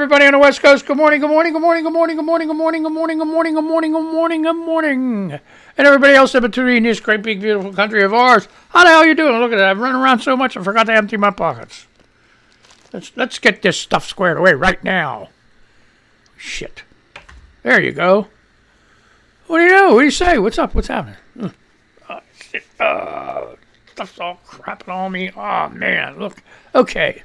everybody on the West Coast. Good morning, good morning, good morning, good morning, good morning, good morning, good morning, good morning, good morning, good morning, good morning. And everybody else in between this great, big, beautiful country of ours. How the hell you doing? Look at that. I've run around so much I forgot to empty my pockets. Let's get this stuff squared away right now. Shit. There you go. What do you know? What do you say? What's up? What's happening? Shit. Stuff's all crapping on me. Oh, man. Look. Okay.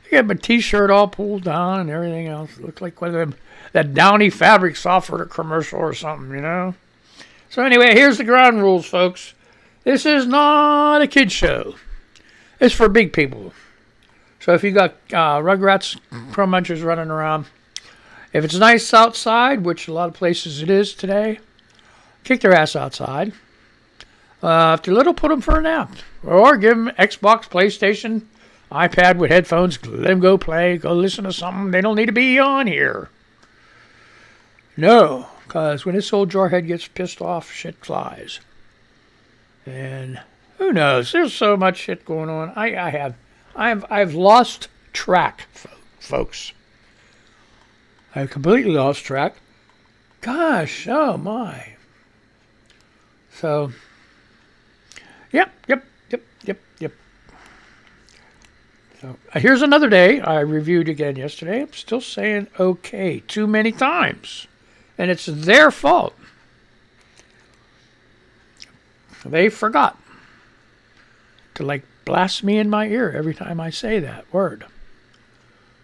I got my t-shirt all pulled down and everything else. It looked like one of them, that Downy fabric softener commercial or something, you know? So anyway, here's the ground rules, folks. This is not a kid show. It's for big people. So if you got Rugrats, Pro Munchers running around, if it's nice outside, which a lot of places it is today, kick their ass outside. If they're little, put them for a nap. Or give them Xbox, PlayStation, iPad with headphones. Let them go play. Go listen to something. They don't need to be on here. No, because when this old jarhead gets pissed off, shit flies. And who knows? There's so much shit going on. I've lost track, folks. I've completely lost track. Gosh, oh my. So, yep. So, here's another day. I reviewed again yesterday. I'm still saying okay too many times. And it's their fault. They forgot to blast me in my ear every time I say that word.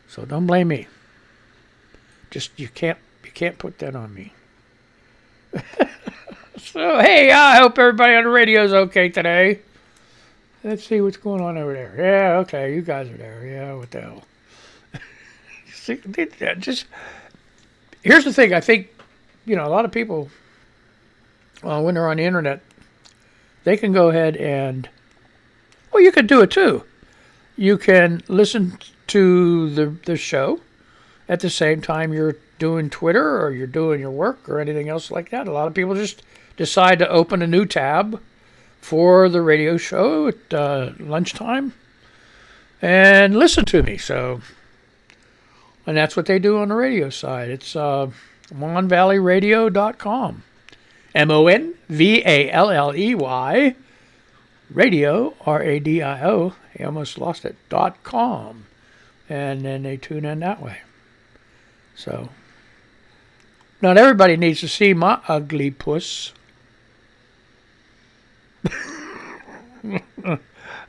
So don't blame me. Just you can't put that on me. So hey, I hope everybody on the radio is okay today. Let's see what's going on over there. Yeah, okay, you guys are there. Yeah, what the hell? Just here's the thing. I think a lot of people when they're on the internet, they can go ahead and you can do it too. You can listen to the show at the same time you're doing Twitter or you're doing your work or anything else like that. A lot of people just decide to open a new tab for the radio show at lunchtime and listen to me. So, and that's what they do on the radio side. It's monvalleyradio.com. MONVALLEY radio, RADIO, I almost lost it, .com. And then they tune in that way. So, not everybody needs to see my ugly puss.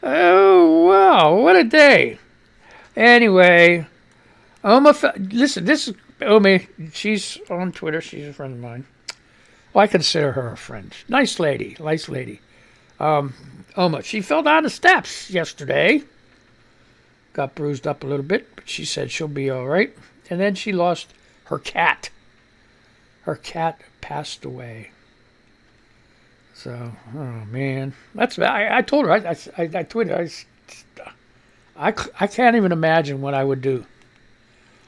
Oh, wow, what a day. Anyway, listen, this is Omi. She's on Twitter. She's a friend of mine. Well, I consider her a friend. Nice lady. Oma, she fell down the steps yesterday. Got bruised up a little bit, but she said she'll be all right. And then she lost her cat. Her cat passed away. So, oh man, I told her. I tweeted. I can't even imagine what I would do.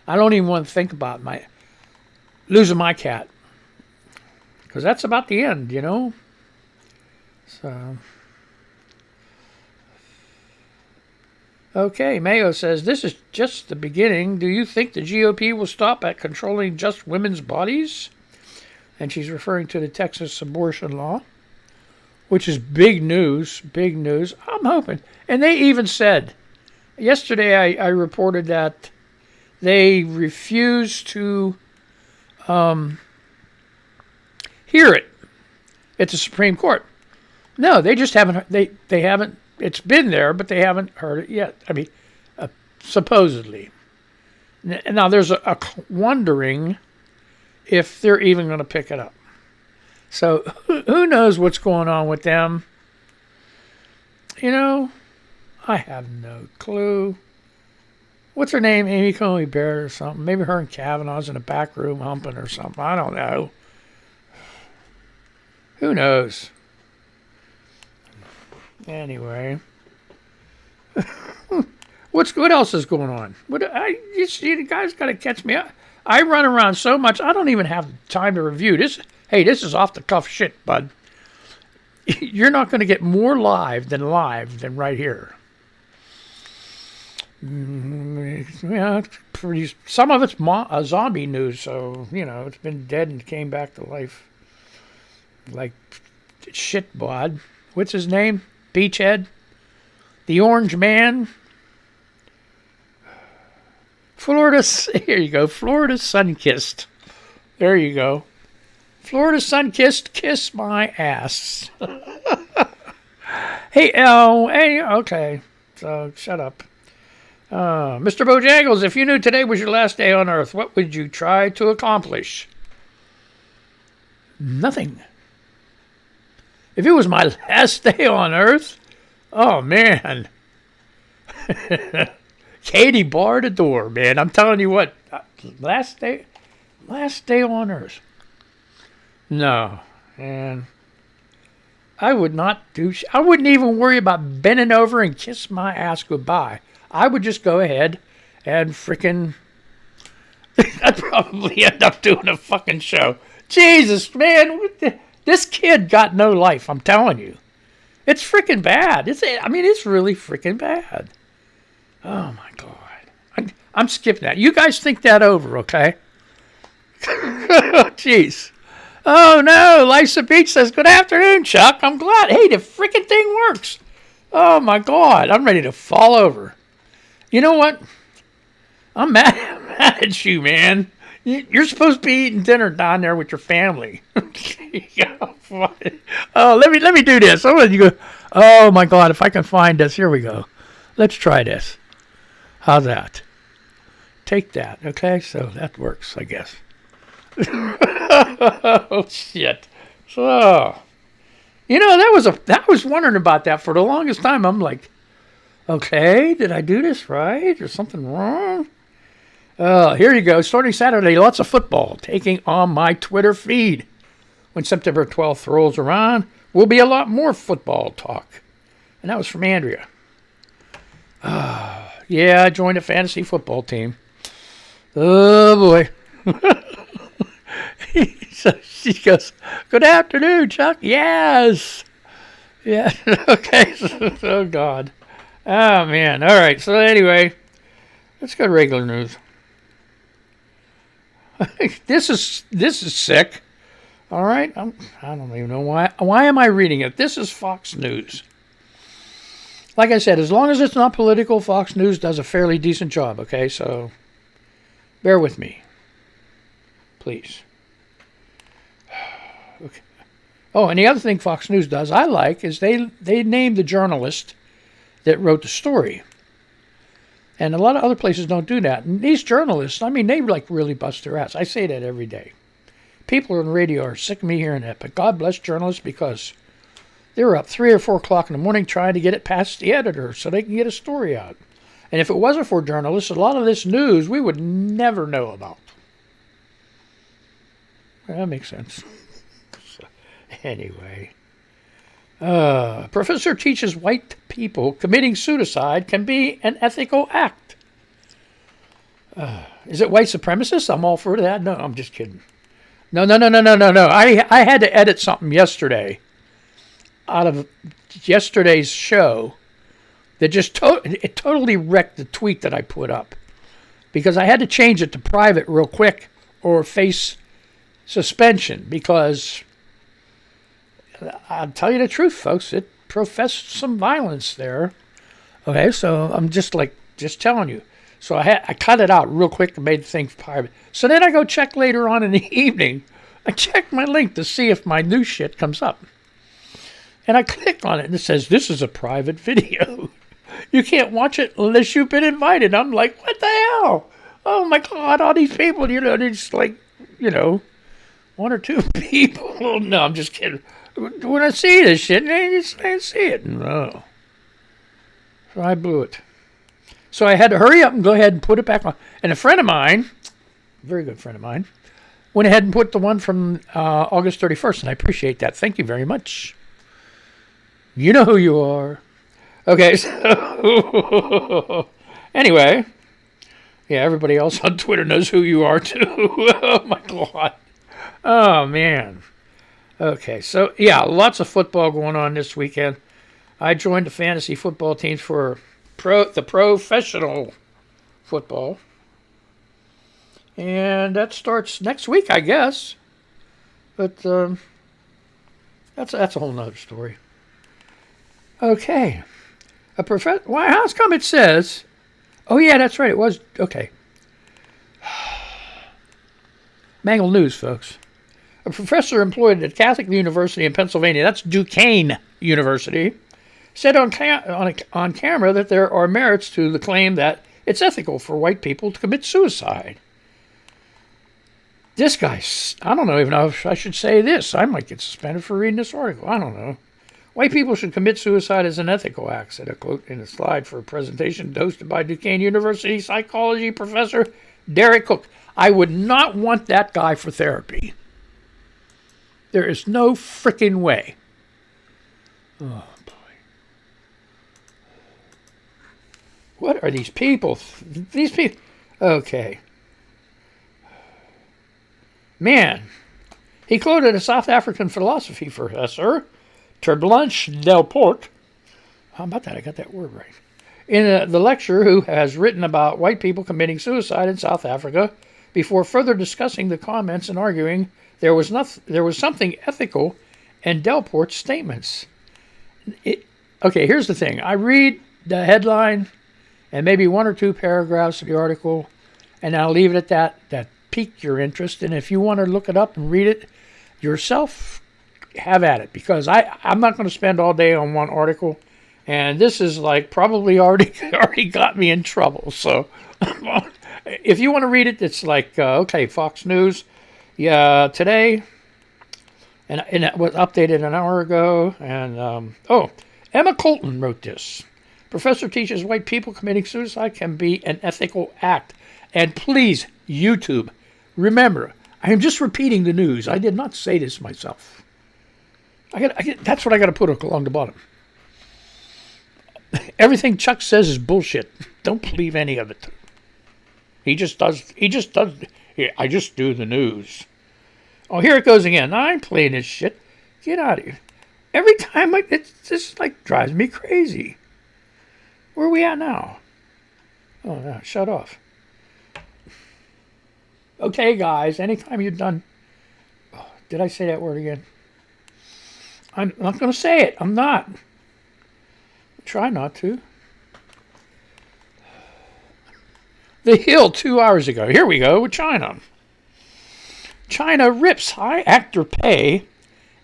I don't even want to think about losing my cat, because that's about the end, So, okay, Mayo says, this is just the beginning. Do you think the GOP will stop at controlling just women's bodies? And she's referring to the Texas abortion law, which is big news. I'm hoping. And they even said, yesterday I reported that they refused to hear it at the Supreme Court. No, they just haven't. They haven't. It's been there, but they haven't heard it yet. I mean, supposedly. Now there's a wondering if they're even going to pick it up. So who knows what's going on with them? I have no clue. What's her name? Amy Coney Barrett or something. Maybe her and Kavanaugh's in a back room humping or something. I don't know. Who knows? Anyway. What else is going on? You guys got to catch me up. I run around so much, I don't even have time to review this. Hey, this is off the cuff shit, bud. You're not going to get more live than right here. Yeah, it's pretty. Some of it's zombie news, so it's been dead and came back to life. Like shit, bod. What's his name? Beachhead, the Orange Man. Florida. Here you go. Florida sun-kissed. There you go. Florida sun-kissed. Kiss my ass. Hey, okay. So shut up. Mr. Bojangles, if you knew today was your last day on Earth, what would you try to accomplish? Nothing. If it was my last day on Earth, oh, man. Katie barred the door, man. I'm telling you what, last day on Earth. No, and I would not I wouldn't even worry about bending over and kiss my ass goodbye. I would just go ahead and frickin' I'd probably end up doing a fucking show. Jesus, man, this kid got no life, I'm telling you. It's freaking bad. It's really freaking bad. Oh, my God. I'm skipping that. You guys think that over, okay? Jeez. Oh, no. Life's a Beach says, good afternoon, Chuck. I'm glad. Hey, the freaking thing works. Oh, my God. I'm ready to fall over. You know what? I'm mad at you, man. You're supposed to be eating dinner down there with your family. Oh, let me do this. I'm gonna go. Oh my God! If I can find this, here we go. Let's try this. How's that? Take that. Okay, so that works, I guess. Oh shit! So, I was wondering about that for the longest time. I'm like, okay, did I do this right? Is something wrong? Here you go. Starting Saturday, lots of football taking on my Twitter feed. When September 12th rolls around, will be a lot more football talk. And that was from Andrea. Yeah, I joined a fantasy football team. Oh, boy. So she goes, good afternoon, Chuck. Yes. Yeah, okay. Oh, God. Oh, man. All right. So anyway, let's go to regular news. This is sick. All right, I don't even know why. Why am I reading it? This is Fox News. Like I said, as long as it's not political, Fox News does a fairly decent job. Okay, so bear with me, please. Okay. Oh, and the other thing Fox News does I like is they name the journalist that wrote the story. And a lot of other places don't do that. And these journalists, they really bust their ass. I say that every day. People on the radio are sick of me hearing that, but God bless journalists because they're up 3 or 4 o'clock in the morning trying to get it past the editor so they can get a story out. And if it wasn't for journalists, a lot of this news we would never know about. Well, that makes sense. So, anyway. Professor teaches white people committing suicide can be an ethical act. Is it white supremacist? I'm all for that. No, I'm just kidding. No. I had to edit something yesterday out of yesterday's show that just it totally wrecked the tweet that I put up because I had to change it to private real quick or face suspension because I'll tell you the truth, folks. It professed some violence there. Okay, so I'm just telling you. So I cut it out real quick and made the thing private. So then I go check later on in the evening. I check my link to see if my new shit comes up. And I clicked on it and it says, this is a private video. You can't watch it unless you've been invited. I'm like, what the hell? Oh my God, all these people, they're just like, 1 or 2 people. No, I'm just kidding. When I see this shit, I just can't see it. No. So I blew it. So I had to hurry up and go ahead and put it back on. And a friend of mine, a very good friend of mine, went ahead and put the one from August 31st, and I appreciate that. Thank you very much. You know who you are. Okay, so anyway, yeah, everybody else on Twitter knows who you are too. Oh my God. Oh man. Okay, so yeah, lots of football going on this weekend. I joined the fantasy football teams for the professional football. And that starts next week, I guess. But that's a whole nother story. Okay. Why? How come it says? Oh yeah, that's right. It was okay. Mangled news, folks. A professor employed at Catholic University in Pennsylvania, that's Duquesne University, said on camera that there are merits to the claim that it's ethical for white people to commit suicide. This guy, I don't even know if I should say this. I might get suspended for reading this article. I don't know. White people should commit suicide as an ethical act, said a quote in a slide for a presentation hosted by Duquesne University psychology professor Derek Cook. I would not want that guy for therapy. There is no freaking way. Oh, boy. What are these people? These people. Okay. Man. He quoted a South African philosophy professor, Terblanche Delport. How about that? I got that word right. In the lecture, who has written about white people committing suicide in South Africa, before further discussing the comments and arguing there was something ethical in Delport's statements. Okay, here's the thing. I read the headline and maybe one or two paragraphs of the article, and I'll leave it at that. That piqued your interest, and if you want to look it up and read it yourself, have at it, because I'm not going to spend all day on one article, and this is like probably already got me in trouble. So if you want to read it, it's like, okay, Fox News, yeah, today, and it was updated an hour ago, and, Emma Colton wrote this. Professor teaches white people committing suicide can be an ethical act. And please, YouTube, remember, I am just repeating the news. I did not say this myself. That's what I got to put along the bottom. Everything Chuck says is bullshit. Don't believe any of it. He just does. I just do the news. Oh, here it goes again. I ain't playing this shit. Get out of here. Every time it just like drives me crazy. Where are we at now? Oh, no, shut off. Okay, guys, anytime you've done... Oh, did I say that word again? I'm not going to say it. I'm not. Try not to. The Hill 2 hours ago. Here we go with China. China rips high actor pay,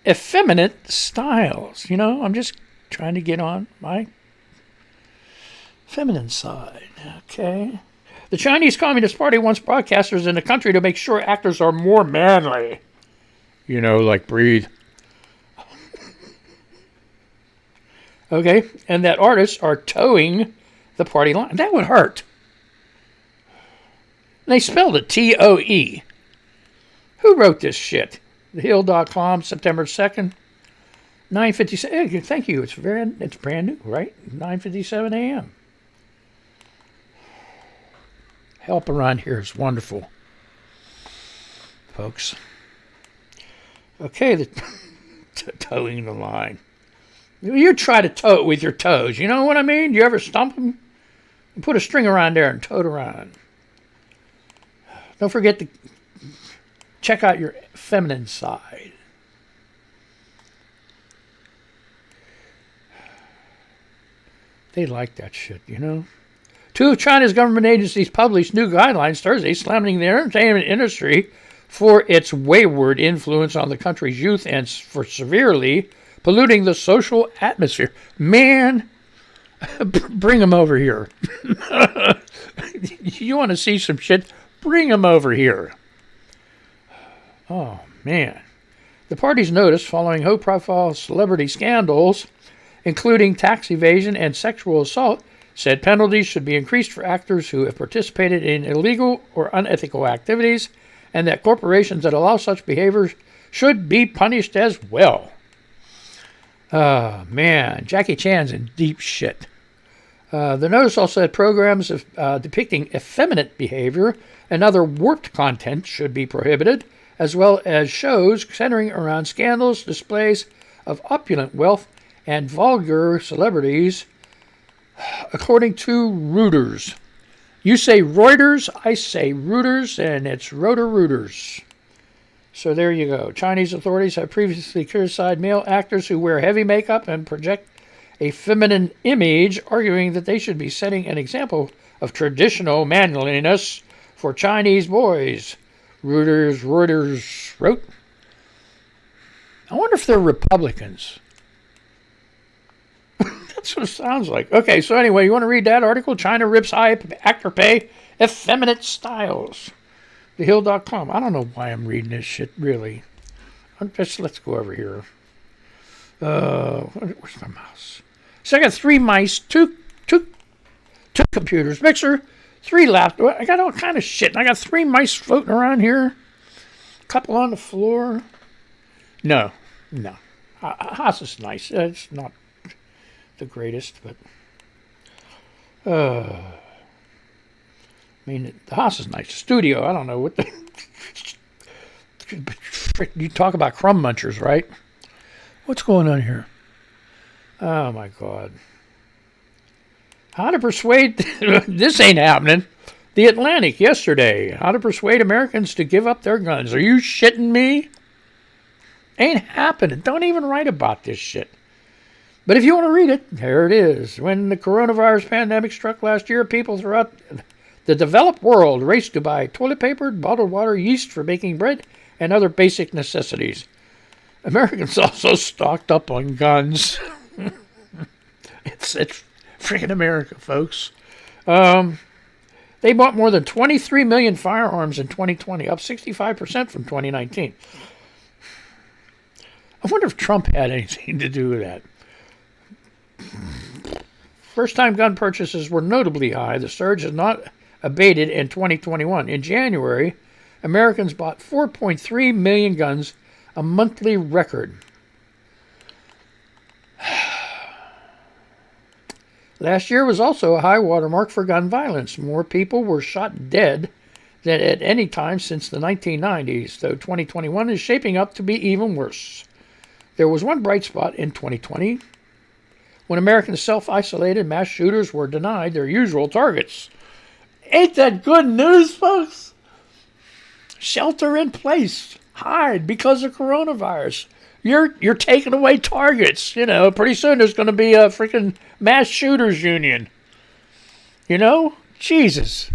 effeminate styles. You know, I'm just trying to get on my feminine side. Okay. The Chinese Communist Party wants broadcasters in the country to make sure actors are more manly. You know, like breathe. Okay. And that artists are towing the party line. That would hurt. And they spelled it T-O-E. Who wrote this shit? TheHill.com, September 2nd, 9:57. Hey, thank you. It's brand new, right? 9:57 a.m. Help around here is wonderful, folks. Okay, towing the line. You try to tow it with your toes. You know what I mean? You ever stump them? And put a string around there and tow it around. Don't forget to check out your feminine side. They like that shit, you know? Two of China's government agencies published new guidelines Thursday slamming the entertainment industry for its wayward influence on the country's youth and for severely polluting the social atmosphere. Man, bring them over here. You want to see some shit? Bring them over here. Oh, man. The party's notice following high-profile celebrity scandals, including tax evasion and sexual assault, said penalties should be increased for actors who have participated in illegal or unethical activities, and that corporations that allow such behavior should be punished as well. Oh, man. Jackie Chan's in deep shit. The notice also said programs depicting effeminate behavior and other warped content should be prohibited, as well as shows centering around scandals, displays of opulent wealth, and vulgar celebrities. according to Reuters. You say Reuters, I say Reuters, and it's Roto-Rooters. So there you go. Chinese authorities have previously criticized male actors who wear heavy makeup and project a feminine image, arguing that they should be setting an example of traditional manliness for Chinese boys. Reuters wrote. I wonder if they're Republicans. That's what it sounds like. Okay, so anyway, you want to read that article? China rips high actor pay, effeminate styles. TheHill.com. I don't know why I'm reading this shit, really. Let's go over here. Where's my mouse? So I got 3 mice, two computers, mixer, 3 laptops. I got all kind of shit. I got 3 mice floating around here. A couple on the floor. No. House is nice. It's not the greatest, but I mean, the house is nice. The studio, I don't know what the you talk about crumb munchers, right? What's going on here? Oh my God. How to persuade this ain't happening. The Atlantic yesterday. How to persuade Americans to give up their guns. Are you shitting me? Ain't happening. Don't even write about this shit. But if you want to read it, there it is. When the coronavirus pandemic struck last year, people throughout the developed world raced to buy toilet paper, bottled water, yeast for baking bread, and other basic necessities. Americans also stocked up on guns. It's freaking America, folks. They bought more than 23 million firearms in 2020, up 65% from 2019. I wonder if Trump had anything to do with that. First-time gun purchases were notably high. The surge has not abated in 2021. In January, Americans bought 4.3 million guns, a monthly record. Last year was also a high watermark for gun violence. More people were shot dead than at any time since the 1990s, though 2021 is shaping up to be even worse. There was one bright spot in 2020 when Americans self-isolated, mass shooters were denied their usual targets. Ain't that good news, folks? Shelter in place. Hide because of coronavirus. You're taking away targets. You know, pretty soon there's going to be a freaking mass shooters union. You know? Jesus.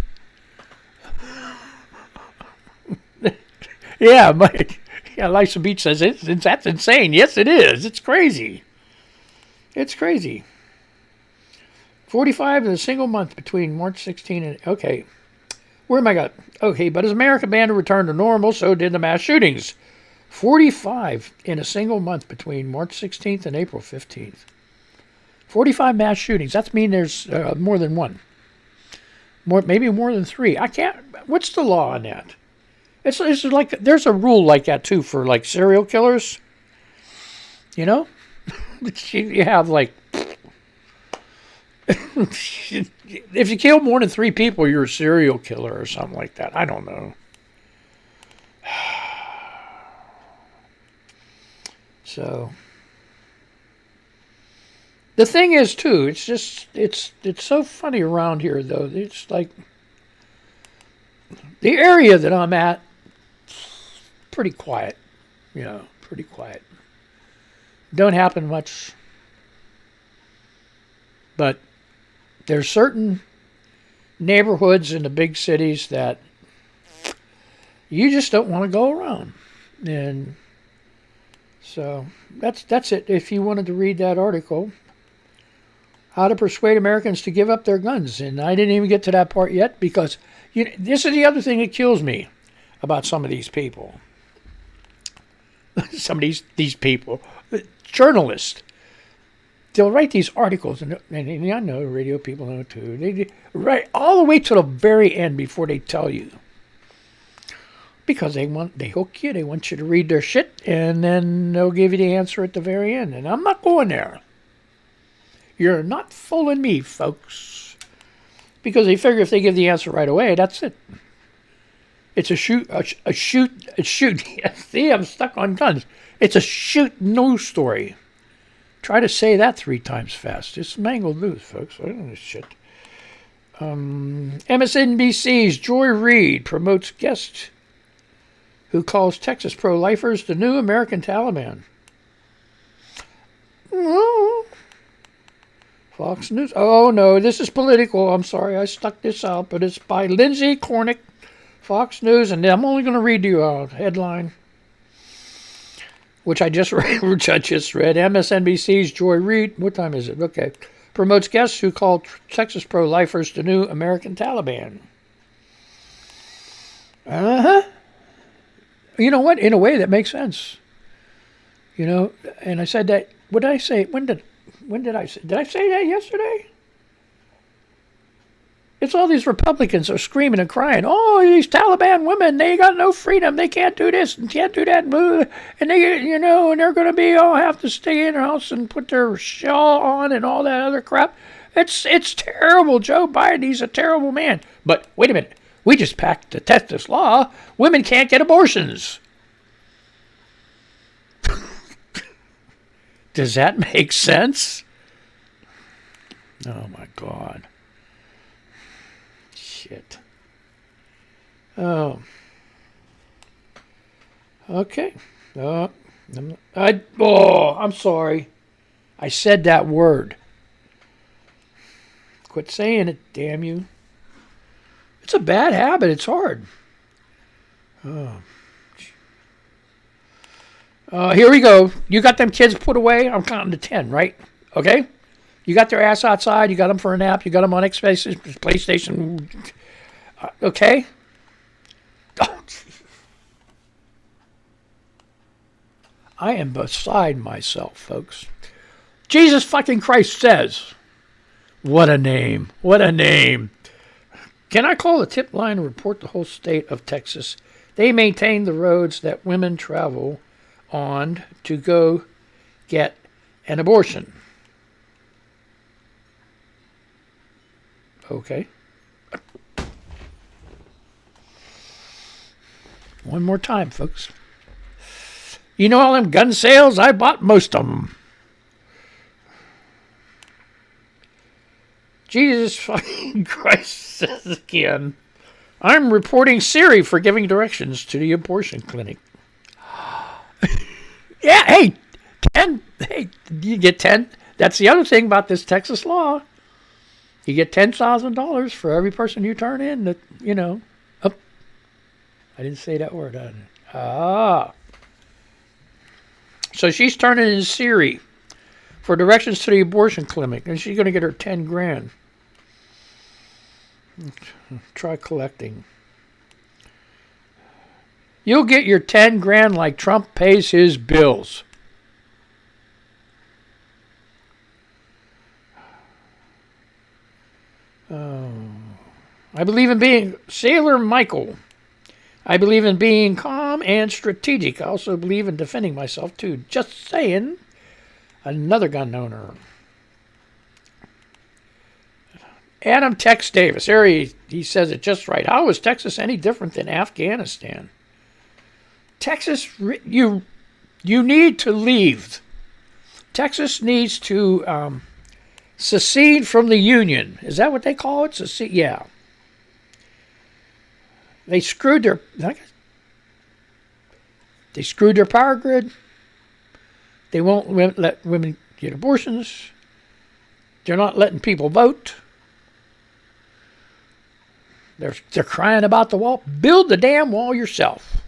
Yeah, Lisa Beach says that's insane. Yes, it is. It's crazy. It's crazy. 45 in a single month between March 16 and... Okay. Where am I got? Okay, but as America began to return to normal, so did the mass shootings. 45 in a single month between March 16th and April 15th. 45 mass shootings. That means there's more than one. Maybe more than 3. I can't... What's the law on that? It's like... There's a rule like that, too, for, like, serial killers. You know? You have like if you kill more than 3 people, you're a serial killer or something like that. I don't know. So the thing is too, it's so funny around here though. It's like the area that I'm at, pretty quiet, pretty quiet. Don't happen much, but there's certain neighborhoods in the big cities that you just don't want to go around, and so that's it. If you wanted to read that article, how to persuade Americans to give up their guns, and I didn't even get to that part yet because this is the other thing that kills me about some of these people. Some of these people. Journalists, they'll write these articles, and I know radio people know too. They write all the way to the very end before they tell you, because they hook you. They want you to read their shit, and then they'll give you the answer at the very end. And I'm not going there. You're not fooling me, folks, because they figure if they give the answer right away, that's it. It's a shoot. See, I'm stuck on guns. It's a shoot news story. Try to say that 3 times fast. It's Mangled news, folks. I don't know this shit. MSNBC's Joy Reid promotes guest who calls Texas pro-lifers the new American Taliban. Oh. Fox News. Oh, no, this is political. I'm sorry, I stuck this out, but it's by Lindsay Cornick, Fox News, and I'm only going to read you a headline, which I just read. MSNBC's Joy Reid. What time is it? Okay. Promotes guests who call Texas pro-lifers the new American Taliban. Uh-huh. You know what? In a way, that makes sense. You know, and I said that. What did I say? When did I say? Did I say that yesterday? It's all these Republicans are screaming and crying. Oh, these Taliban women, they got no freedom. They can't do this and can't do that. And they, you know, and they're going to be all have to stay in their house and put their shawl on and all that other crap. It's terrible. Joe Biden, he's a terrible man. But wait a minute. We just passed the Texas law. Women can't get abortions. Does that make sense? Oh, my God. Shit. Oh. Okay. I'm sorry. I said that word. Quit saying it, damn you. It's a bad habit. It's hard. Oh. Here we go. You got them kids put away? I'm counting to 10, right? Okay? You got their ass outside. You got them for a nap. You got them on PlayStation. Okay? Oh, I am beside myself, folks. Jesus fucking Christ says, what a name. What a name. Can I call the tip line and report the whole state of Texas? They maintain the roads that women travel on to go get an abortion. Okay. One more time, folks. You know all them gun sales? I bought most of them. Jesus fucking Christ says again, I'm reporting Siri for giving directions to the abortion clinic. Yeah, hey, 10. Hey, you get 10. That's the other thing about this Texas law. You get $10,000 for every person you turn in that, you know. Oh, I didn't say that word, did I? Ah. So she's turning in Siri for directions to the abortion clinic, and she's going to get her 10 grand. Try collecting. You'll get your 10 grand like Trump pays his bills. I believe in being Sailor Michael. I believe in being calm and strategic. I also believe in defending myself, too. Just saying. Another gun owner. Adam Tex Davis. There he says it just right. How is Texas any different than Afghanistan? Texas, you need to leave. Texas needs to secede from the Union. Is that what they call it? Secede? Yeah. They screwed their power grid. They won't let women get abortions. They're not letting people vote. They're crying about the wall. Build the damn wall yourself.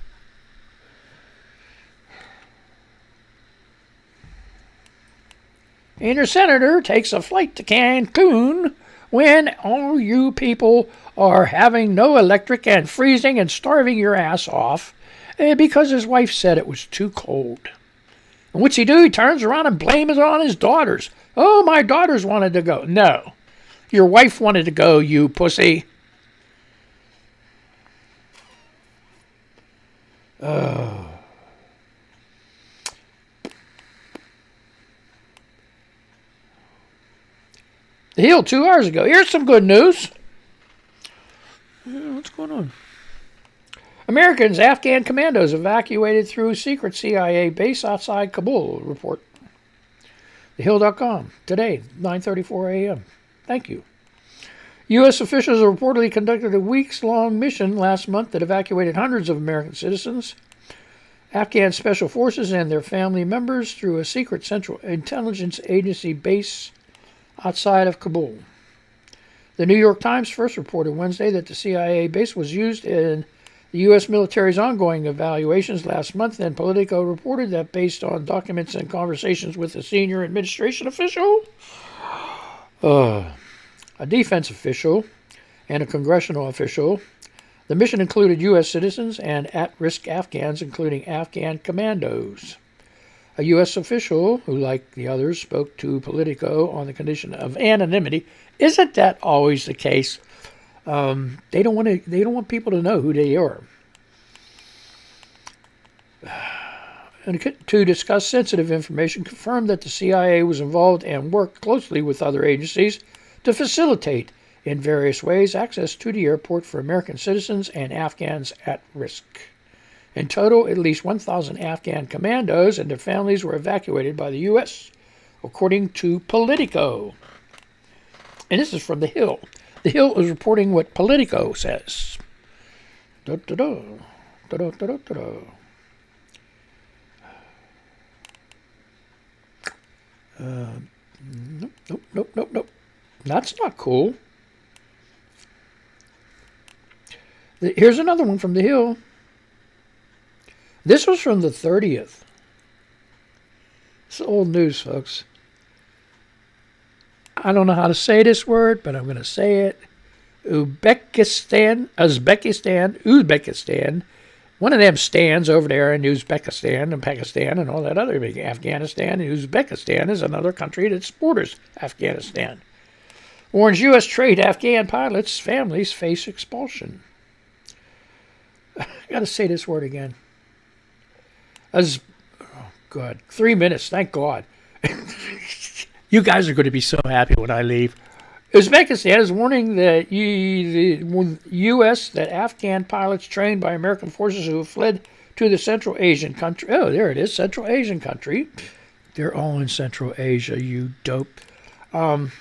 And your senator takes a flight to Cancun when all you people are having no electric and freezing and starving your ass off because his wife said it was too cold. And what's he do? He turns around and blames it on his daughters. Oh, my daughters wanted to go. No. Your wife wanted to go, you pussy. Oh. The Hill 2 hours ago. Here's some good news. What's going on? Americans, Afghan commandos evacuated through secret CIA base outside Kabul, report. TheHill.com, today, 9:34 a.m. Thank you. U.S. officials reportedly conducted a weeks-long mission last month that evacuated hundreds of American citizens, Afghan special forces, and their family members through a secret Central Intelligence Agency base outside of Kabul. The New York Times first reported Wednesday that the CIA base was used in the U.S. military's ongoing evaluations last month, and Politico reported that based on documents and conversations with a senior administration official, a defense official, and a congressional official, the mission included U.S. citizens and at-risk Afghans, including Afghan commandos. A U.S. official, who, like the others, spoke to Politico on the condition of anonymity. Isn't that always the case? They don't want people to know who they are. And to discuss sensitive information, confirmed that the CIA was involved and worked closely with other agencies to facilitate, in various ways, access to the airport for American citizens and Afghans at risk. In total, at least 1,000 Afghan commandos and their families were evacuated by the U.S., according to Politico. And this is from The Hill. The Hill is reporting what Politico says. Da-da-da. Da-da-da-da-da. Nope. That's not cool. Here's another one from The Hill. This was from the 30th. It's old news, folks. I don't know how to say this word, but I'm going to say it. Uzbekistan. One of them stands over there in Uzbekistan and Pakistan and all that other big Afghanistan. And Uzbekistan is another country that borders Afghanistan. Warns U.S. trade Afghan pilots' families face expulsion. I got to say this word again. God, 3 minutes, thank God. You guys are going to be so happy when I leave. Uzbekistan is warning the U.S. that Afghan pilots trained by American forces who have fled to the Central Asian country. Oh, there it is, Central Asian country. They're all in Central Asia, you dope. Central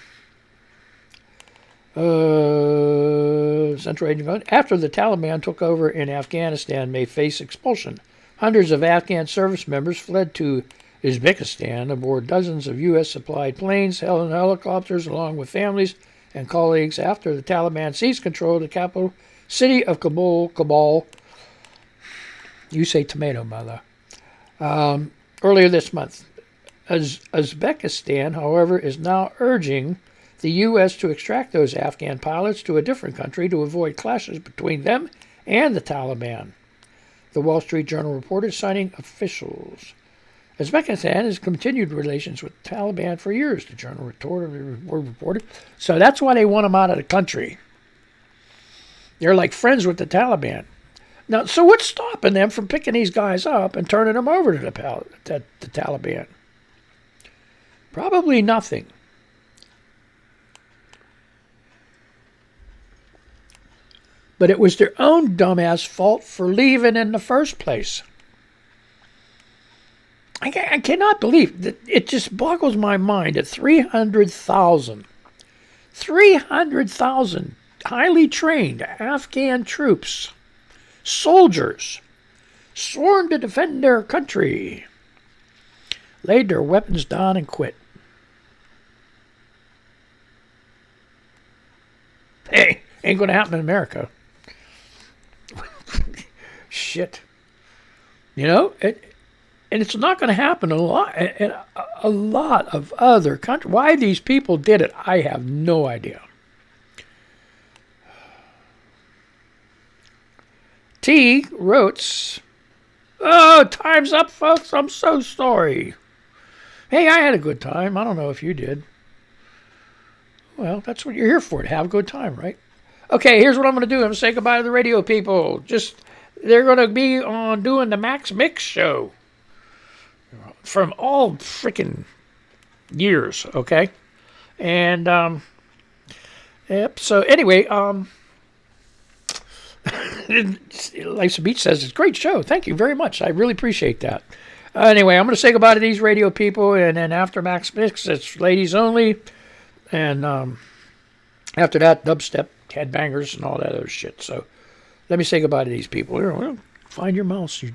Asian country. After the Taliban took over in Afghanistan, may face expulsion. Hundreds of Afghan service members fled to Uzbekistan aboard dozens of U.S.-supplied planes, helicopters, along with families and colleagues after the Taliban seized control of the capital city of Kabul. You say tomato, mother. Earlier this month. Uzbekistan, however, is now urging the U.S. to extract those Afghan pilots to a different country to avoid clashes between them and the Taliban. The Wall Street Journal reported, citing officials. Uzbekistan has continued relations with the Taliban for years, the journal reported. So that's why they want them out of the country. They're like friends with the Taliban. Now, so what's stopping them from picking these guys up and turning them over to the Taliban? Probably nothing. But it was their own dumbass fault for leaving in the first place. I cannot believe that. It just boggles my mind that 300,000 highly trained Afghan troops, soldiers, sworn to defend their country, laid their weapons down and quit. Hey, ain't going to happen in America. Shit. You know, and it's not going to happen in a lot of other countries. Why these people did it, I have no idea. T wrote, "Oh, time's up, folks. I'm so sorry. Hey, I had a good time. I don't know if you did. Well, that's what you're here for, to have a good time, right? Okay, here's what I'm going to do. I'm going to say goodbye to the radio people. They're going to be on doing the Max Mix show from all freaking years, okay? And, yep, so anyway, Life's a Beach says, it's a great show. Thank you very much. I really appreciate that. Anyway, I'm going to say goodbye to these radio people, and then after Max Mix, it's ladies only. And after that, dubstep, headbangers, and all that other shit. So let me say goodbye to these people. Well, find your mouse, you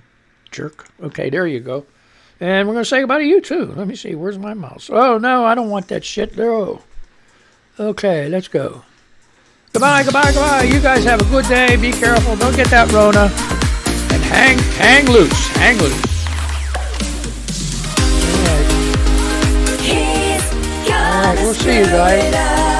jerk. Okay, there you go. And we're going to say goodbye to you, too. Let me see. Where's my mouse? Oh, no, I don't want that shit. There. Oh. Okay, let's go. Goodbye, goodbye, goodbye. You guys have a good day. Be careful. Don't get that Rona. And hang loose. Hang loose. All right, we'll see you guys.